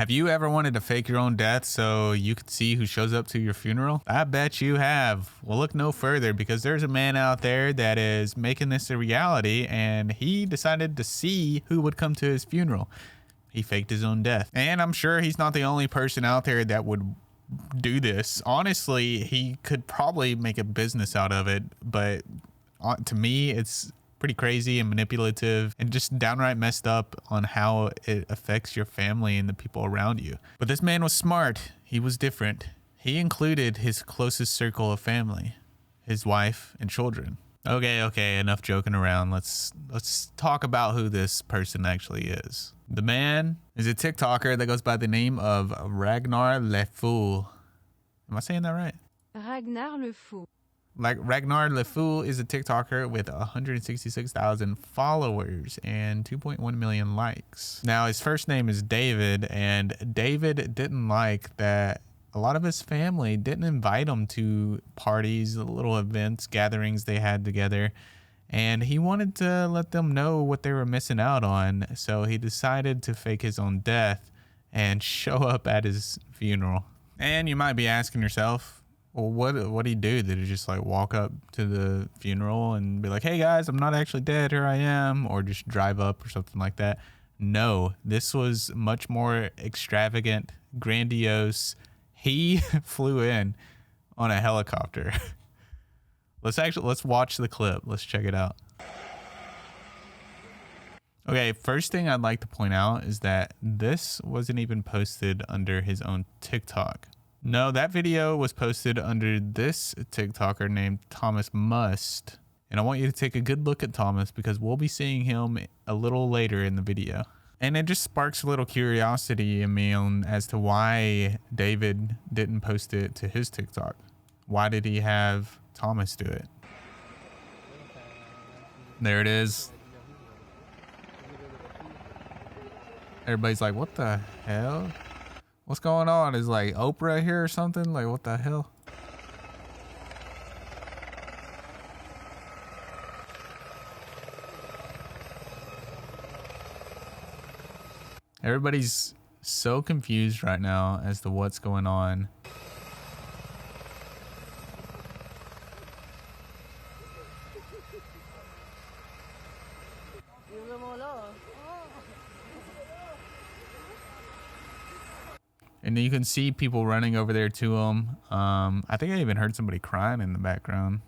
Have you ever wanted to fake your own death so you could see who shows up to your funeral? I bet you have. Well, look no further because there's a man out there that is making this a reality, and he decided to see who would come to his funeral. He faked his own death. And I'm sure he's not the only person out there that would do this. Honestly, he could probably make a business out of it, but to me, it's pretty crazy and manipulative and just downright messed up on how it affects your family and the people around you. But this man was smart. He was different. He included his closest circle of family, his wife and children. Okay, enough joking around. Let's talk about who this person actually is. The man is a TikToker that goes by the name of Ragnar Le Fou. Am I saying that right? Ragnar Le Fou. Like Ragnar Le Fou is a TikToker with 166,000 followers and 2.1 million likes. Now, his first name is David, and David didn't like that a lot of his family didn't invite him to parties, little events, gatherings they had together. And he wanted to let them know what they were missing out on. So he decided to fake his own death and show up at his funeral. And you might be asking yourself, well, what did he do? Did he just like walk up to the funeral and be like, hey guys, I'm not actually dead, here I am, or just drive up or something like that? No, this was much more extravagant, grandiose. He flew in on a helicopter. Let's watch the clip. Let's check it out. Okay, first thing I'd like to point out is that this wasn't even posted under his own TikTok. No, that video was posted under this TikToker named Thomas Must. And I want you to take a good look at Thomas because we'll be seeing him a little later in the video. And it just sparks a little curiosity in me as to why David didn't post it to his TikTok. Why did he have Thomas do it? There it is. Everybody's like, what the hell? What's going on? Is like Oprah here or something? Like, what the hell? Everybody's so confused right now as to what's going on. And you can see people running over there to him. I think I even heard somebody crying in the background.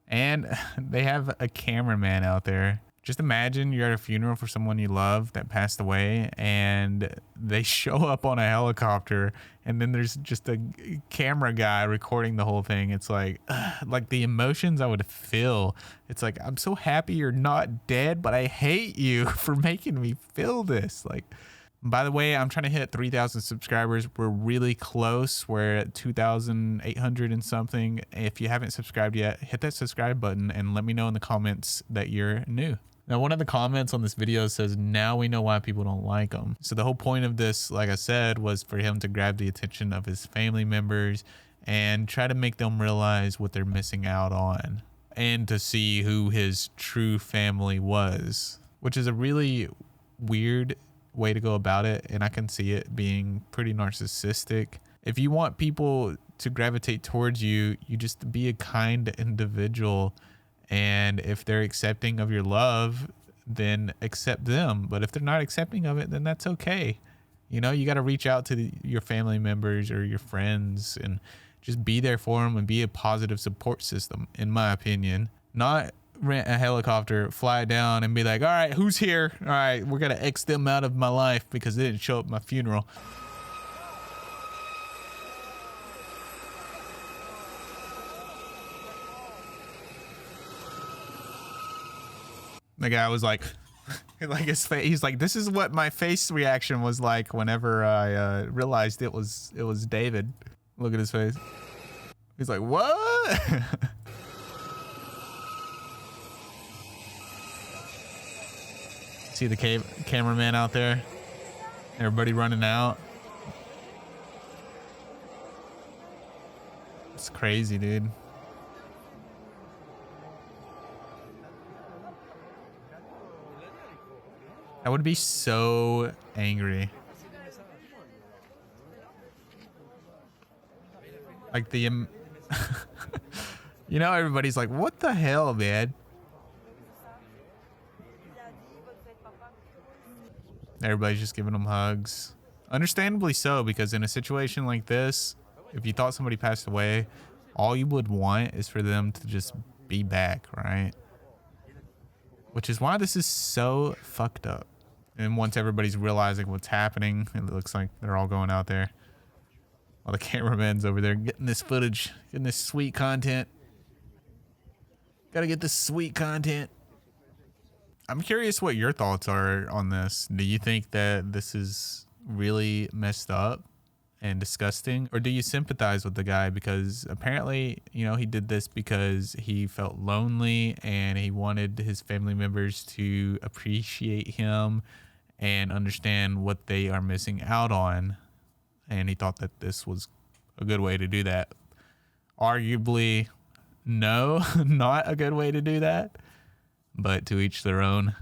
And they have a cameraman out there. Just imagine you're at a funeral for someone you love that passed away, and they show up on a helicopter, and then there's just a camera guy recording the whole thing. It's like the emotions I would feel. It's like, I'm so happy you're not dead, but I hate you for making me feel this. Like, by the way, I'm trying to hit 3,000 subscribers. We're really close. We're at 2,800 and something. If you haven't subscribed yet, hit that subscribe button and let me know in the comments that you're new. Now, one of the comments on this video says, now we know why people don't like him. So the whole point of this, like I said, was for him to grab the attention of his family members and try to make them realize what they're missing out on and to see who his true family was, which is a really weird way to go about it. And I can see it being pretty narcissistic. If you want people to gravitate towards you, you just be a kind individual. And if they're accepting of your love, then accept them. But if they're not accepting of it, then that's okay. You know, you got to reach out to your family members or your friends and just be there for them and be a positive support system, in my opinion. Not rent a helicopter, fly down and be like, all right, who's here? All right, we're going to X them out of my life because they didn't show up at my funeral. The guy was like, like his face. He's like, this is what my face reaction was like whenever I realized it was David. Look at his face. He's like, what? See the cameraman out there? Everybody running out. It's crazy, dude. I would be so angry. Like the, you know, everybody's like, what the hell, man? Everybody's just giving them hugs. Understandably so, because in a situation like this, if you thought somebody passed away, all you would want is for them to just be back, right? Which is why this is so fucked up. And once everybody's realizing what's happening, it looks like they're all going out there. While the cameraman's over there getting this footage, getting this sweet content. Gotta get this sweet content. I'm curious what your thoughts are on this. Do you think that this is really messed up and disgusting? Or do you sympathize with the guy? Because apparently, you know, he did this because he felt lonely and he wanted his family members to appreciate him and understand what they are missing out on. And he thought that this was a good way to do that. Arguably, no, not a good way to do that. But to each their own.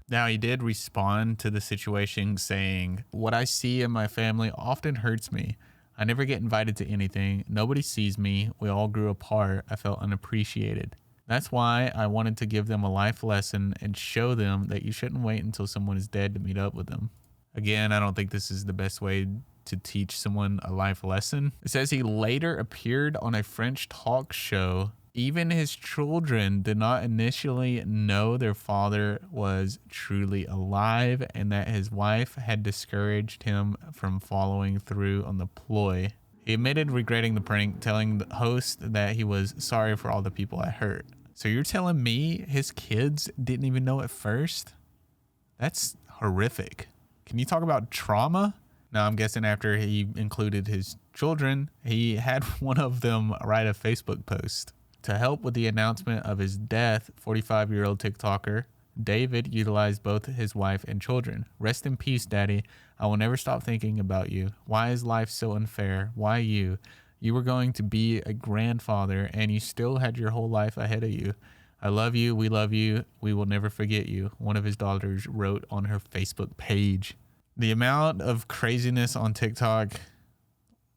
Now, he did respond to the situation saying, "What I see in my family often hurts me. I never get invited to anything. Nobody sees me. We all grew apart. I felt unappreciated. That's why I wanted to give them a life lesson and show them that you shouldn't wait until someone is dead to meet up with them." Again, I don't think this is the best way to teach someone a life lesson. It says he later appeared on a French talk show. Even his children did not initially know their father was truly alive and that his wife had discouraged him from following through on the ploy. He admitted regretting the prank, telling the host that he was sorry for all the people I hurt. So you're telling me his kids didn't even know at first? That's horrific. Can you talk about trauma? Now, I'm guessing after he included his children, he had one of them write a Facebook post. To help with the announcement of his death, 45-year-old TikToker David utilized both his wife and children. "Rest in peace, Daddy. I will never stop thinking about you. Why is life so unfair? Why you? You were going to be a grandfather and you still had your whole life ahead of you. I love you. We love you. We will never forget you," one of his daughters wrote on her Facebook page. The amount of craziness on TikTok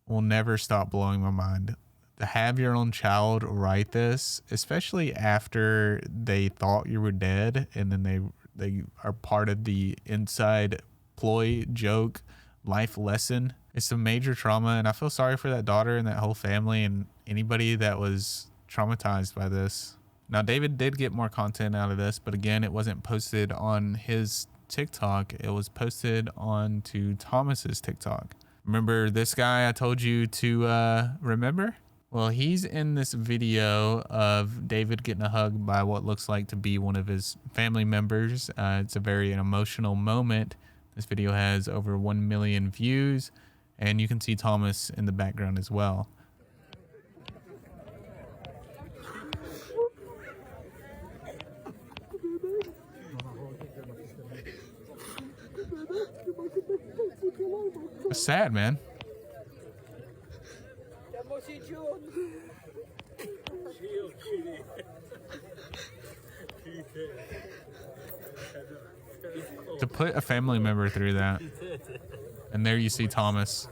will never stop blowing my mind. To have your own child write this, especially after they thought you were dead and then they are part of the inside ploy, joke, life lesson. It's some major trauma, and I feel sorry for that daughter and that whole family and anybody that was traumatized by this. Now, David did get more content out of this, but again, it wasn't posted on his TikTok. It was posted onto Thomas's TikTok. Remember this guy I told you to remember? Well, he's in this video of David getting a hug by what looks like to be one of his family members. It's a very emotional moment. This video has over 1 million views, and you can see Thomas in the background as well. It's sad, man. To put a family member through that. And there you see Thomas.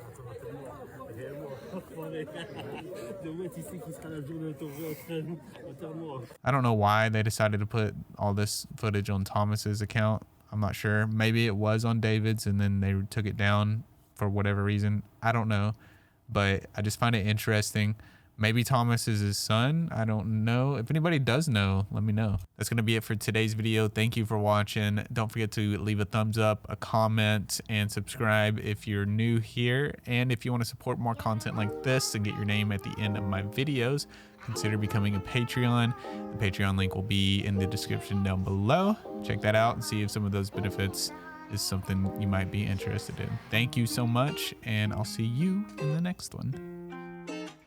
I don't know why they decided to put all this footage on Thomas's account. I'm not sure. Maybe it was on David's and then they took it down for whatever reason. I don't know. But I just find it interesting. Maybe Thomas is his son. I don't know. If anybody does know, let me know. That's going to be it for today's video. Thank you for watching. Don't forget to leave a thumbs up, a comment, and subscribe if you're new here. And if you want to support more content like this and get your name at the end of my videos, consider becoming a Patreon. The Patreon link will be in the description down below. Check that out and see if some of those benefits is something you might be interested in. Thank you so much, and I'll see you in the next one.